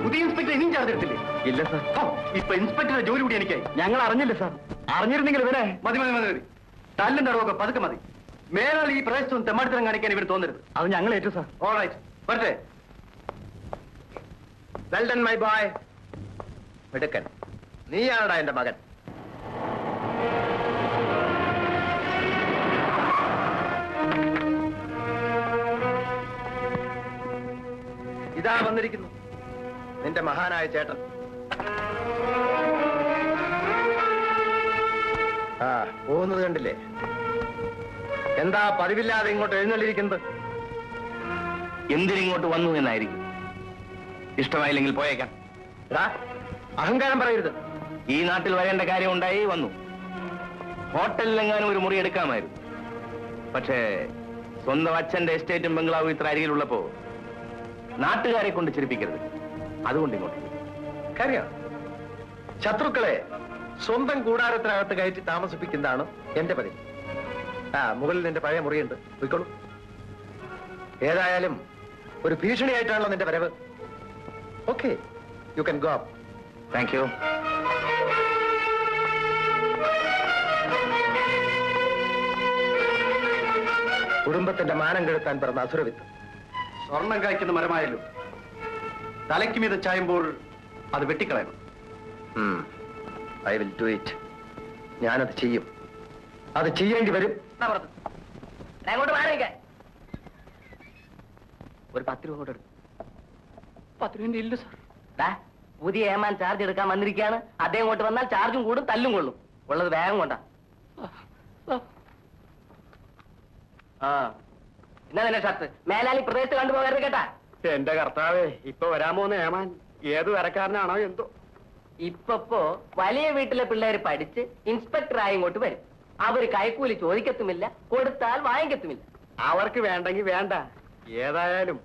പുതിയ ഇൻസ്പെക്ടർ ഇനിയും ചാർജ് എടുത്തില്ലേ? ഇല്ല സാർ. ഇപ്പൊ ഇൻസ്പെക്ടറുടെ ജോലി കൂടി എനിക്കായി. ഞങ്ങൾ അറിഞ്ഞില്ല സാർ. അറിഞ്ഞിരുന്നെങ്കിൽ ഇവരെ മതി മതി മതി തല്ലും തടവൊക്കെ പതുക്കെ മതി. മേലാൽ ഈ പ്രദേശത്തും തെമ്മാടിത്തരം കാണിക്കാൻ ഇവർ തോന്നരുത്. അത് ഞങ്ങൾ ഏറ്റു സാർ. ഓൾറൈറ്റ്, വരട്ടെ. Well done my boy. മിടുക്കൻ. നീയാണടാ എന്റെ മകൻ. ഇതാ വന്നിരിക്കുന്നു നിന്റെ മഹാനായ ചേട്ടൻ. ആ പോകുന്നത് കണ്ടില്ലേ? എന്താ പതിവില്ലാതെ ഇങ്ങോട്ട് എഴുന്നള്ളിരിക്കുന്നത്? എന്തിനിങ്ങോട്ട് വന്നു എന്നായിരിക്കും. ഇഷ്ടമായില്ലെങ്കിൽ പോയേക്കാം. അഹങ്കാരം പറയരുത്. ഈ നാട്ടിൽ വരേണ്ട കാര്യം ഉണ്ടായി വന്നു. ഹോട്ടലിലെങ്ങാനും ഒരു മുറി എടുക്കാമായിരുന്നു. പക്ഷേ സ്വന്തം അച്ഛന്റെ എസ്റ്റേറ്റും ബംഗ്ലാവും ഇത്ര അരികിലുള്ളപ്പോ നാട്ടുകാരെ കൊണ്ട് ചിരിപ്പിക്കരുത്. അതുകൊണ്ട് ഇങ്ങോട്ട് കാര്യം ശത്രുക്കളെ സ്വന്തം കൂടാരത്തിനകത്ത് കയറ്റി താമസിപ്പിക്കുന്നതാണ് എന്റെ പതിവ്. മുകളിൽ നിന്റെ പഴയ മുറിയുണ്ട്, പോയിക്കോളൂ. ഏതായാലും ഒരു ഭീഷണിയായിട്ടാണല്ലോ നിന്റെ വരവ്. Okay, you can go up. Thank you. കുടുംബത്തിന്റെ മാനം കെടുത്താൻ പിറന്ന അസുരവിത്ത്. സ്വർണം കായ്ക്കുന്ന മരമായാലും തലയ്ക്ക് മീതെ ചായുമ്പോൾ അത് വെട്ടിക്കളയണം. I will do it. ഞാനത് ചെയ്യും. അത് ചെയ്യേണ്ടി വരും. ഒരു 10 രൂപ കൊടുക്കും. 10 രൂപ ഇല്ല സാർ. പുതിയ ഏമാൻ ചാർജ് എടുക്കാൻ വന്നിരിക്കുകയാണ്. അദ്ദേഹം ഇങ്ങോട്ട് വന്നാൽ ചാർജും കൂടും, തല്ലും കൊള്ളും. ഉള്ളത് വേഗം കൊണ്ടാ. എന്നാ തന്നെ ഷർട്ട് മേലാലി പ്രദേശത്ത് കണ്ടുപോകരുത് കേട്ടാ. എന്റെ കർത്താവേ, ഇപ്പൊ വരാമോന്ന് ഏമാൻ ഏത് വരക്കാരനാണോ എന്തോ. ഇപ്പൊ വലിയ വീട്ടിലെ പിള്ളേര് പഠിച്ച് ഇൻസ്പെക്ടറായി ഇങ്ങോട്ട് വരും. അവര് കൈക്കൂലി ചോദിക്കത്തുമില്ല, കൊടുത്താൽ വാങ്ങിക്കത്തുമില്ല. അവർക്ക് വേണ്ടെങ്കിൽ വേണ്ട. ഏതായാലും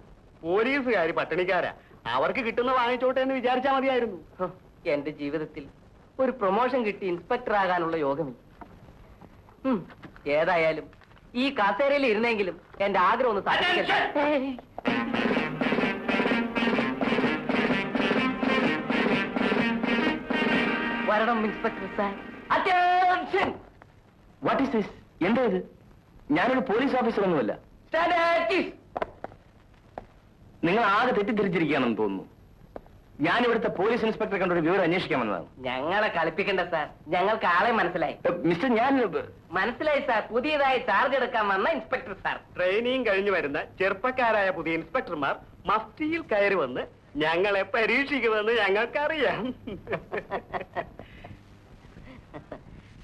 പോലീസുകാര് പട്ടിണിക്കാരാ. അവർക്ക് കിട്ടുന്ന വാങ്ങിച്ചോട്ടെ എന്ന് വിചാരിച്ചാൽ മതിയായിരുന്നു. എന്റെ ജീവിതത്തിൽ ഒരു പ്രൊമോഷൻ കിട്ടി ഇൻസ്പെക്ടർ ആകാനുള്ള യോഗമില്ല. ഏതായാലും ഈ കസേരയിൽ ഇരുന്നെങ്കിലും എന്റെ ആഗ്രഹം ഒന്ന് സാധിക്കട്ടെ. വരണം inspector sir. Attention. What is this? എന്താ ഇത്? ഞാനൊരു പോലീസ് ഓഫീസറൊന്നുമല്ല. നിങ്ങൾ ആകെ തെറ്റിദ്ധരിച്ചിരിക്കുകയാണെന്ന് തോന്നുന്നു. ഞാൻ ഇവിടുത്തെ പോലീസ് ഇൻസ്പെക്ടറെ കണ്ടൊരു വിവരം അന്വേഷിക്കാൻ വന്നതാണ്. ഞങ്ങളെ കളിപ്പിക്കണ്ട സാർ, ഞങ്ങൾക്ക് ആളെ മനസ്സിലായി. മിസ്റ്റർ, ഞാൻ മനസ്സിലായി സാർ. പുതിയതായി ചാർജ് എടുക്കാൻ വന്ന ഇൻസ്പെക്ടർ സാർ. ട്രെയിനിങ് കഴിഞ്ഞു വരുന്ന ചെറുപ്പക്കാരായ പുതിയ ഇൻസ്പെക്ടർമാർ മഫ്റ്റിയിൽ കയറി വന്ന് ഞങ്ങളെ പരീക്ഷിക്കുമെന്ന് ഞങ്ങൾക്കറിയാം.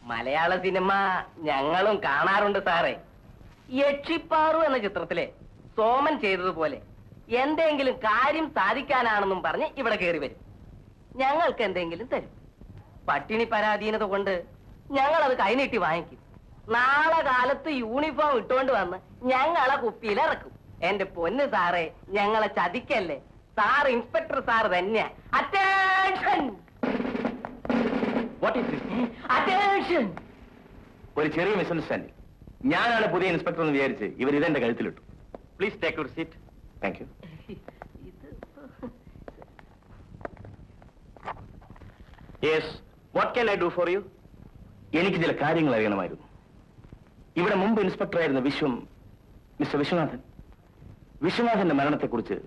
മലയാള സിനിമ ഞങ്ങളും കാണാറുണ്ട് സാറേ. യക്ഷിപ്പാറു എന്ന ചിത്രത്തിലെ സോമൻ ചെയ്തതുപോലെ എന്തെങ്കിലും കാര്യം സാധിക്കാനാണെന്നും പറഞ്ഞ് ഇവിടെ കയറി വരും. ഞങ്ങൾക്ക് എന്തെങ്കിലും തരും. പട്ടിണി പരാധീനത കൊണ്ട് ഞങ്ങൾ അത് കൈനീട്ടി വാങ്ങിക്കും. നാളെ കാലത്ത് യൂണിഫോം ഇട്ടുകൊണ്ട് വന്ന് ഞങ്ങളെ കുപ്പിയിലിറക്കും. എന്റെ പൊന്ന് സാറേ, ഞങ്ങളെ ചതിക്കല്ലേ. സാർ ഇൻസ്പെക്ടർ സാർ തന്നെയാ. അറ്റൻഷൻ. അറ്റൻഷൻ. ഒരു ചെറിയ മിസ്അണ്ടർസ്റ്റാൻഡിംഗ്. ഞാനാണ് പുതിയ ഇൻസ്പെക്ടർ എന്ന് വിചാരിച്ച് ഇവർ ഇതെന്റെ കഴുത്തിലിട്ടു. Please take your seat. Thank you. Yes, what can I do for you? എനിക്ക് ചില കാര്യങ്ങൾ അറിയണമായിരുന്നു. ഇവിടെ മുമ്പ് ഇൻസ്പെക്ടറായിരുന്ന മിസ്റ്റർ വിശ്വനാഥൻ. വിശ്വനാഥന്റെ മരണത്തെക്കുറിച്ച്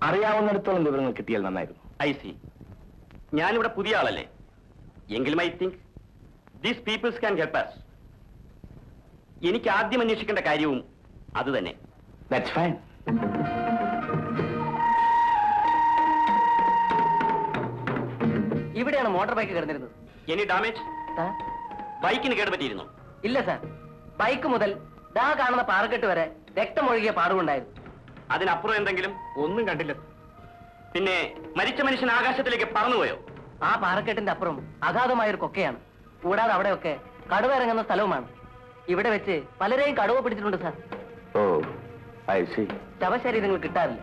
അറിയാവുന്നിടത്തോളം വിവരങ്ങൾ കിട്ടിയാൽ നന്നായിരുന്നു. I see. ഞാനിവിടെ പുതിയ ആളല്ലേ, എങ്കിലും I think these peoples can help us. എനിക്ക് ആദ്യം അന്വേഷിക്കേണ്ട കാര്യവും അത് തന്നെ. That's fine. ഇവിടെയാണ് മോട്ടോർ ബൈക്ക് കിടന്നിരുന്നത്. Any damage? ബൈക്കിന് കേടുപറ്റിയിരുന്നു? ഇല്ല സാർ. ബൈക്ക് മുതൽ ദാ കാണുന്ന പാറക്കെട്ട് വരെ രക്തമൊഴുകിയ പാടുണ്ടായിരുന്നു. അതിനപ്പുറം എന്തെങ്കിലും? ഒന്നും കണ്ടില്ല. പിന്നെ മരിച്ച മനുഷ്യൻ ആകാശത്തിലേക്ക് പറന്നുപോയോ? ആ പാറക്കെട്ടിന്റെ അപ്പുറം അഗാധമായൊരു കൊക്കയാണ്. കൂടാതെ അവിടെയൊക്കെ കടുവ ഇറങ്ങുന്ന സ്ഥലവുമാണ്. ഇവിടെ വെച്ച് പലരെയും കടുവ പിടിച്ചിട്ടുണ്ട് സാർ. ശവശരീരങ്ങൾ കിട്ടാറില്ല.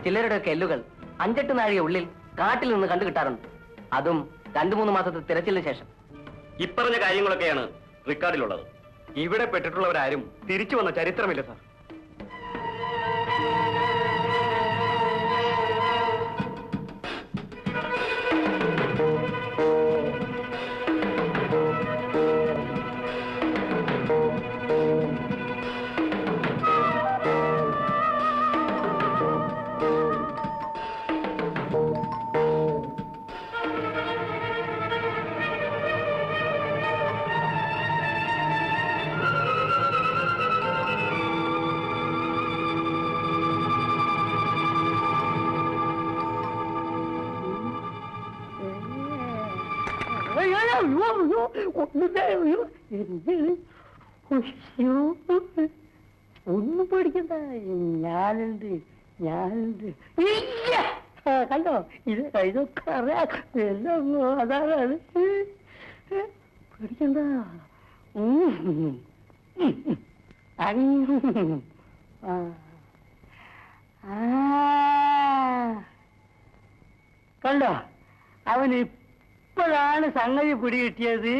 ചിലരുടെയൊക്കെ എല്ലുകൾ 5-8 നാഴിക ഉള്ളിൽ കാട്ടിൽ നിന്ന് കണ്ടു കിട്ടാറുണ്ട്. അതും 2-3 മാസത്തെ തിരച്ചിലിന് ശേഷം. ഇപ്പറഞ്ഞ കാര്യങ്ങളൊക്കെയാണ് റെക്കോർഡിലുള്ളത്. ഇവിടെ പെട്ടിട്ടുള്ളവരാരും തിരിച്ചു വന്ന ചരിത്രമില്ല സാർ. ഒന്നും പേടിക്കണ്ട, ഞാനുണ്ട്. കണ്ടോ, ഇതൊക്കെ അറിയാം. അതാണ് പേടിക്കണ്ട. കണ്ടോ, അവൻ ഇപ്പോഴാണ് സംഗതി പിടികിട്ടിയത്.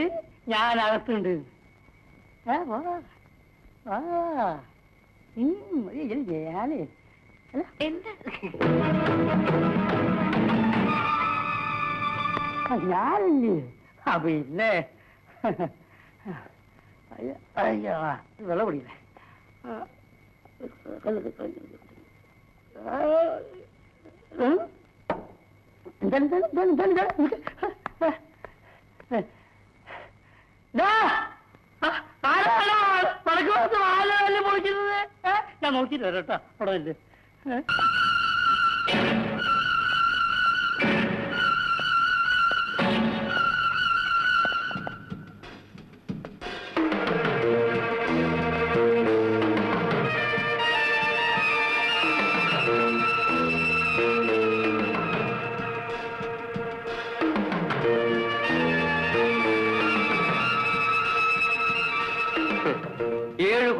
ഞാൻ അകത്തുണ്ട്. ഞാനേ ഞാനല്ലേ പിന്നെ അയ്യോ വെള്ളം കുടിക്കണേ. ഞാൻ നോക്കിട്ട് വരാം കേട്ടോ. അവിടെ ഇല്ലേ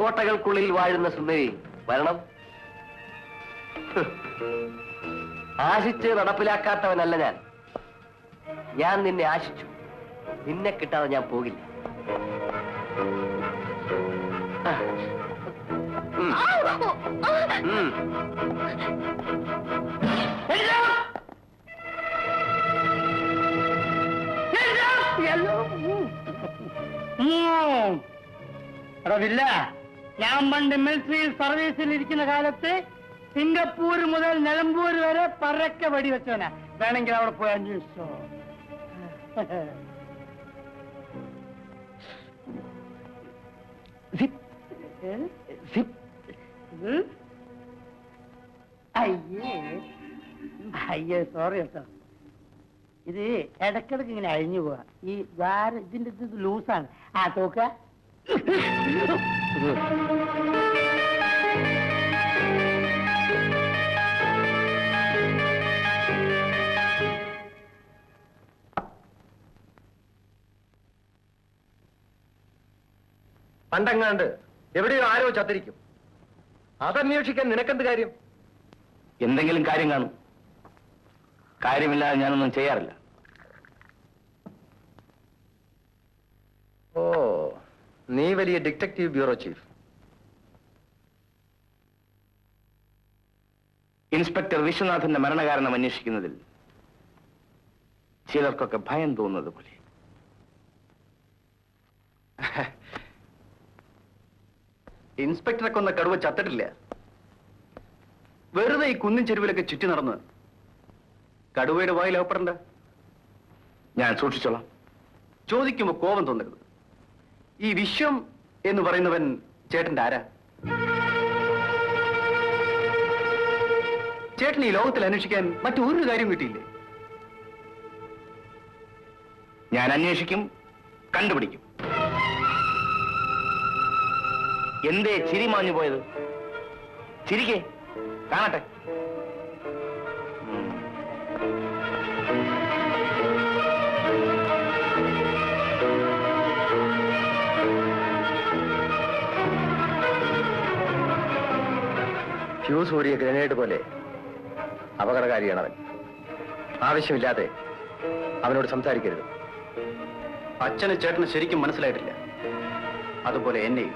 കോട്ടകൾക്കുള്ളിൽ വാഴുന്ന സുന്ദരി വരണം. ആശിച്ച് നടപ്പിലാക്കാത്തവനല്ല ഞാൻ. ഞാൻ നിന്നെ ആശിച്ചു. നിന്നെ കിട്ടാതെ ഞാൻ പോകില്ല. ഇല്ല, ഞാൻ പണ്ട് മിലിറ്ററി സർവീസിൽ ഇരിക്കുന്ന കാലത്ത് സിംഗപ്പൂർ മുതൽ നിലമ്പൂർ വരെ പരക്കെ വെടിവെച്ചവനാ. വേണമെങ്കിൽ അവിടെ പോയി അന്വേഷിച്ചോ. അയ്യേ സോറി കേട്ടോ. ഇത് ഇടക്കിടക്ക് ഇങ്ങനെ അഴിഞ്ഞു പോവാ. ഈ ഇതിന്റെ ഇത് ലൂസാണ്. തോക്ക പണ്ടങ്ങാണ്ട് എവിടെയോ ആരോ ചത്തിരിക്കും. അതന്വേഷിക്കാൻ നിനക്കെന്ത് കാര്യം? എന്തെങ്കിലും കാര്യം കാണും. കാര്യമില്ലാതെ ഞാനൊന്നും ചെയ്യാറില്ല. ഓ, നീ വലിയ ഡിറ്റക്റ്റീവ് ബ്യൂറോ ചീഫ്. ഇൻസ്പെക്ടർ വിശ്വനാഥന്റെ മരണകാരണം അന്വേഷിക്കുന്നതിൽ ചിലർക്കൊക്കെ ഭയം തോന്നുന്നത് പോലെ. ഇൻസ്പെക്ടറെ കൊന്ന കടുവ ചത്തിട്ടില്ല. വെറുതെ ഈ കുന്നിൻ ചെരുവിലൊക്കെ ചുറ്റി നടന്ന് കടുവയുടെ വായിൽ അകപ്പെടണ്ട. ഞാൻ സൂക്ഷിച്ചോളാം. ചോദിക്കുമ്പോ കോപം തോന്നരുത്. ഈ വിശ്വം എന്ന് പറയുന്നവൻ ചേട്ടന്റെ ആരാ? ചേട്ടൻ ഈ ലോകത്തിൽ അന്വേഷിക്കാൻ മറ്റൊരു കാര്യം കിട്ടിയില്ലേ? ഞാൻ അന്വേഷിക്കും, കണ്ടുപിടിക്കും. എന്തേ ചിരി മാഞ്ഞു പോയത്? ചിരിക്കേ, കാണട്ടെ. ഫ്യൂസ് ഊരിയ ഗ്രനേഡ് പോലെ അപകടകാരിയാണ് അവൻ. ആവശ്യമില്ലാതെ അവനോട് സംസാരിക്കരുത്. അച്ഛന് ചേട്ടന് ശരിക്കും മനസ്സിലായിട്ടില്ല. അതുപോലെ എന്നെയും.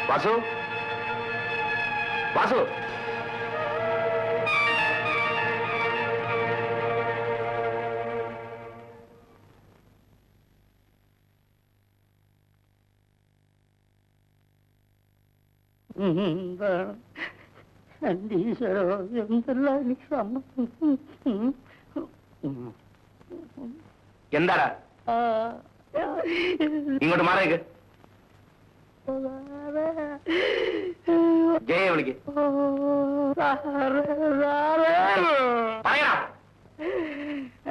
വാസു, വാസു, എന്റെ ഈശ്വരോ, എന്തെല്ലാം എനിക്ക് എന്താടാ? ഇങ്ങോട്ട് മാറേക്ക്. ജയ വിളിക്ക്. പറയടാ.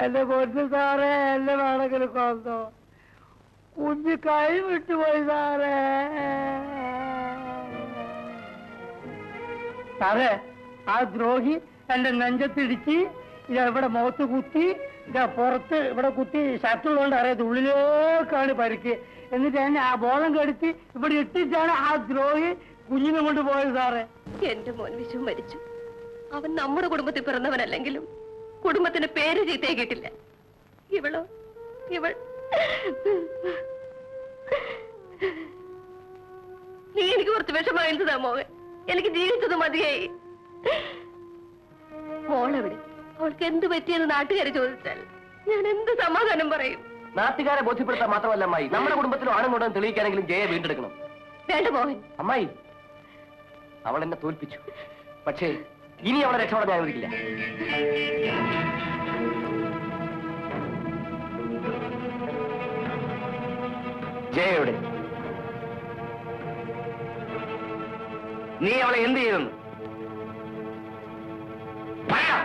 എന്റെ പൊന്നു സാറേ, എന്റെ നാടകന് കൊന്നോ. കുഞ്ഞ് കൈ വിട്ടുപോയി സാറേ. സാറേ, ആ ദ്രോഹി എന്റെ നെഞ്ചത്തിടിച്ച് ഇവിടെ മുഖത്ത് കുത്തി, പുറത്ത് ഇവിടെ കുത്തി, ഷർട്ടുള്ളതുകൊണ്ട് അറിയാത്ത ഉള്ളിലേക്കാണ് പരിക്ക്. എന്നിട്ട് എന്നെ ആ ബോധം കെടുത്തി ഇവിടെ ഇട്ടിട്ടാണ് ആ ദ്രോഹി കുഞ്ഞിനെ കൊണ്ട് പോയത് സാറേ. എന്റെ മോൻ വിശു മരിച്ചു. അവൻ നമ്മുടെ കുടുംബത്തിൽ പിറന്നവനല്ലെങ്കിലും കുടുംബത്തിന്റെ പേര് ചീത്തയാക്കിയിട്ടില്ല. ഇവളോ, ഇവൾ നീ എനിക്ക് കുറച്ച് വിഷമായിരുന്നതാ മോഹൻ. എനിക്ക് ജീവിച്ചത് മതിയായി. മോളെവിടെ? അവൾക്ക് എന്ത് പറ്റിയെന്ന് നാട്ടുകാരെ ചോദിച്ചാൽ ഞാൻ എന്ത് സമാധാനം പറയും? നാട്ടുകാരെ ബോധ്യപ്പെടുത്താൻ മാത്രമല്ല അമ്മായി, നമ്മുടെ കുടുംബത്തിലും ആണെന്നുണ്ടെന്ന് തെളിയിക്കാനെങ്കിലും ജയെ വീണ്ടെടുക്കണം. വേണ്ട മോഹൻ. അമ്മായി, അവൾ എന്നെ തോൽപ്പിച്ചു. പക്ഷേ ഇനി അവളെ രക്ഷപ്പെടാൻ ഞാൻ അനുവദിക്കില്ല. ജയ എവിടെ? നീ അവളെ എന്ത് ചെയ്തെന്ന് പറയാ.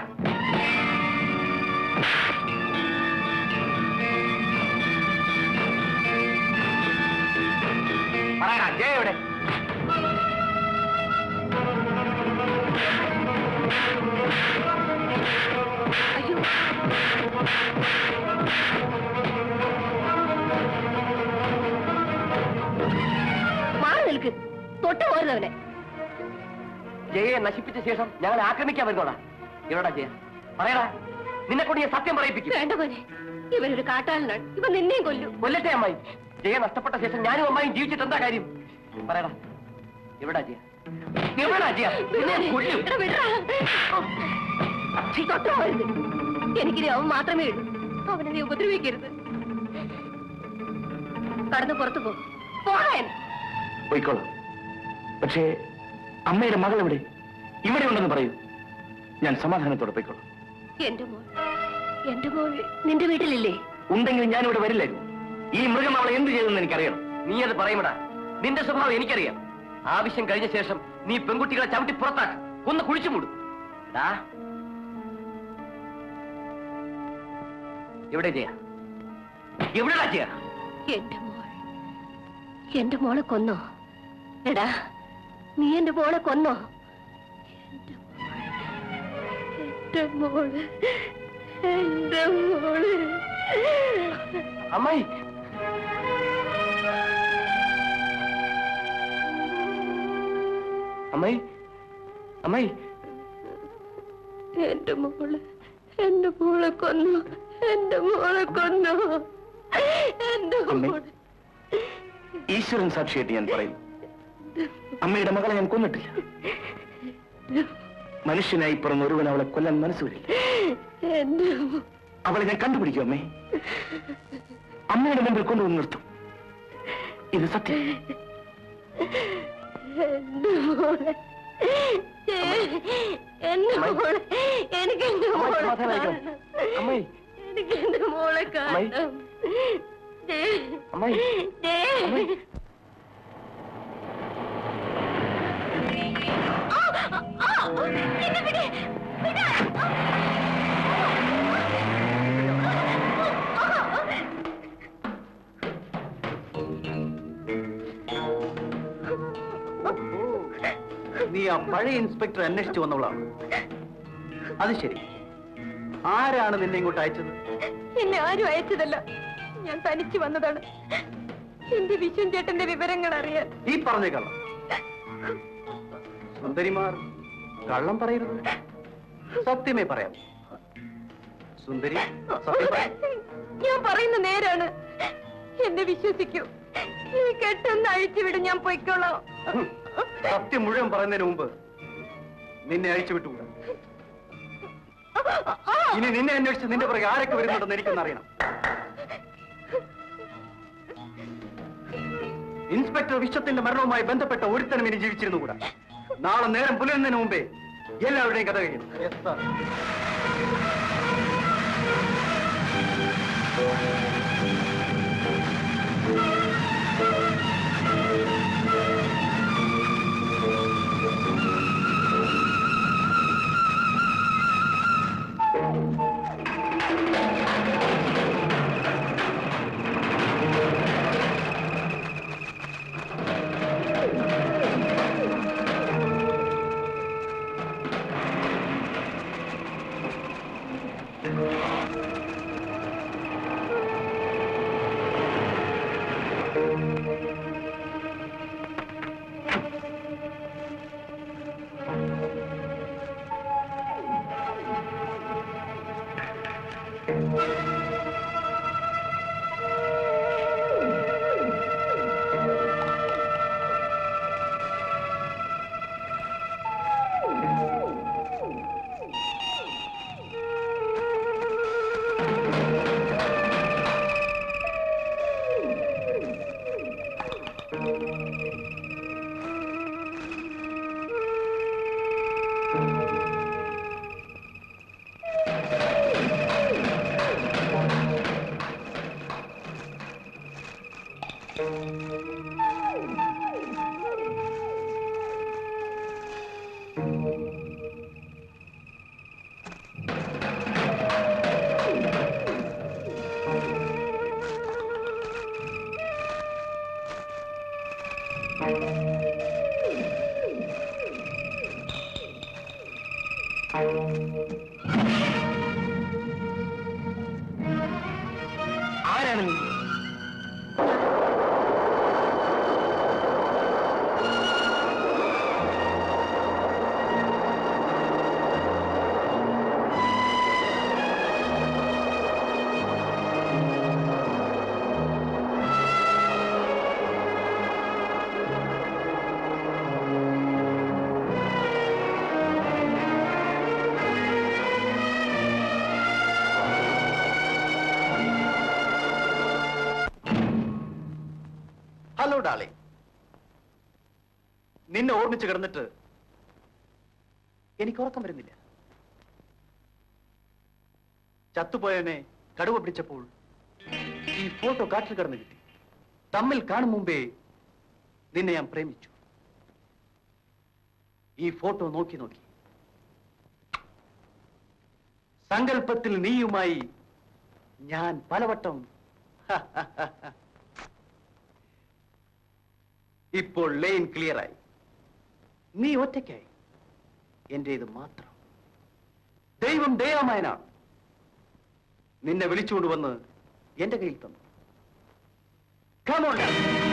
പറയടാ, ജയ എവിടെ? അയ്യോ, മാറി നിൽക്ക്. തൊട്ട് പോരുന്നവനെ. ജയയെ നശിപ്പിച്ച ശേഷം ഞങ്ങൾ ആക്രമിക്കാൻ വരുന്നോടാ. എവിടാ ജയ? പറയടാ, നിന്നെ കൊണ്ട് ഞാൻ സത്യം പറയിപ്പിക്കും. വേണ്ട പോലെ, ഇവനൊരു കാട്ടാളനാണ്. ഇവ നിന്നെയും കൊല്ലും. കൊല്ലട്ടെ അമ്മായി. ജയ നഷ്ടപ്പെട്ട ശേഷം ഞാനും അമ്മായും ജീവിച്ചിട്ട് എന്താ കാര്യം? പറയടാ, എവിടാ ജയ? എവിടാ ജയ? നിന്നെ ഞാൻ കൊല്ലും. എടാ, വിടറാ. തൊട്ട് പോരുത്. എനിക്കിനി അവൻ മാത്രമേ ഉള്ളൂ. അവനെ നീ ഉപദ്രവിക്കരുത്. കടന്ന് പുറത്തു പോകാൻ. പോയിക്കോളാം. പക്ഷേ അമ്മയുടെ മകൾ എവിടെ? ഇവിടെ ഉണ്ടെന്ന് പറയൂ. ഞാൻ സമാധാനത്തോടെ പോയിക്കോളാം. എന്റെ മോൾ നിന്റെ വീട്ടിലില്ലേ? ഉണ്ടെങ്കിൽ ഞാനിവിടെ വരില്ലായിരുന്നു. ഈ മൃഗം അവളെ എന്ത് ചെയ്തെന്ന് എനിക്കറിയണം. നീ അത് പറയുമടാ. നിന്റെ സ്വഭാവം എനിക്കറിയാം. ആവശ്യം കഴിഞ്ഞ ശേഷം നീ പെൺകുട്ടികളെ ചവിട്ടി പുറത്താക്ക്, ഒന്ന് കുഴിച്ചു മൂടും. എവിടെ ജയ? എവിടെടാ ജയ? എന്റെ മോളെ കൊന്നോ? എടാ, നീ എന്റെ മോളെ കൊന്നോ? എന്റെ മോള്, എന്റെ മോള്. അമ്മായി, അമ്മായി, അമ്മായി, എന്റെ മോളെ കൊന്നു. എന്റെ മോളെ കൊന്നു. എന്റെ മോളെ. ഈശ്വരൻ സാക്ഷിയായിട്ട് ഞാൻ പറയും, അമ്മയുടെ മകളെ ഞാൻ കൊന്നിട്ടില്ല. മനുഷ്യനായി പിറന്ന ഒരുവൻ അവളെ കൊല്ലാൻ മനസ്സ് വരില്ല. അവളെ ഞാൻ കണ്ടുപിടിക്കും അമ്മേ. അമ്മയുടെ മുമ്പിൽ കൊണ്ടുവന്ന് നിർത്തും. ഇത് സത്യം. എനിക്ക് എന്റെ മോളെ കാണണം. നീ ആ പഴയ ഇൻസ്പെക്ടർ അന്വേഷിച്ചു വന്നവളാണ്. അത് ശരി. ആരാണ് നിന്നെ ഇങ്ങോട്ട് അയച്ചത്? എന്നെ ആരും അയച്ചതല്ല, ഞാൻ തനിച്ച് വന്നതാണ്. എന്റെ വിശ്വൻ ചേട്ടന്റെ വിവരങ്ങൾ അറിയാൻ. ഈ പറഞ്ഞ കള്ളം. സുന്ദരിമാർ കള്ളം പറയരുത്, സത്യമേ പറയാം. സുന്ദരി, ഞാൻ പറയുന്ന നേരാണ്. എന്നെ വിശ്വസിക്കൂ. ഈ കെട്ടൊന്ന് അഴിച്ചുവിടും, ഞാൻ പൊയ്ക്കോളാം. സത്യം മുഴുവൻ പറയുന്നതിന് മുമ്പ് നിന്നെ അഴിച്ചു വിട്ടുകൂടാ. ഇനി നിന്നെ അന്വേഷിച്ച് നിന്റെ പുറകെ ആരൊക്കെ വരുന്നുണ്ടെന്ന് എനിക്കൊന്നറിയണം. ഇൻസ്പെക്ടർ വിശ്വത്തിന്റെ മരണവുമായി ബന്ധപ്പെട്ട ഒരുത്തനും ഇനി ജീവിച്ചിരുന്നുകൂടാ. നാളെ നേരം പുലരുന്നതിന് മുമ്പേ എല്ലാവരുടെയും കഥ കഴിയും. ആരാണ് നീ? ഹലോ ഡാളി, നിന്നെ ഓർമ്മിച്ച് കിടന്നിട്ട് എനിക്ക് ഉറക്കം വരുന്നില്ല. ചത്തുപോയവനെ കടുവ പിടിച്ചപ്പോൾ ഈ ഫോട്ടോ കാട്ടിൽ കിടന്ന് കിട്ടി. തമ്മിൽ കാണും മുമ്പേ നിന്നെ ഞാൻ പ്രേമിച്ചു. ഈ ഫോട്ടോ നോക്കി നോക്കി സങ്കല്പത്തിൽ നീയുമായി ഞാൻ പലവട്ടം ഇപ്പോൾ ലൈൻ ക്ലിയറായി. നീ ഒറ്റയ്ക്കായി. എന്റേത് മാത്രം. ദൈവം ദയാമയനാണ്. നിന്നെ വിളിച്ചുകൊണ്ടുവന്ന് എന്റെ കയ്യിൽ തന്നു. Come on now.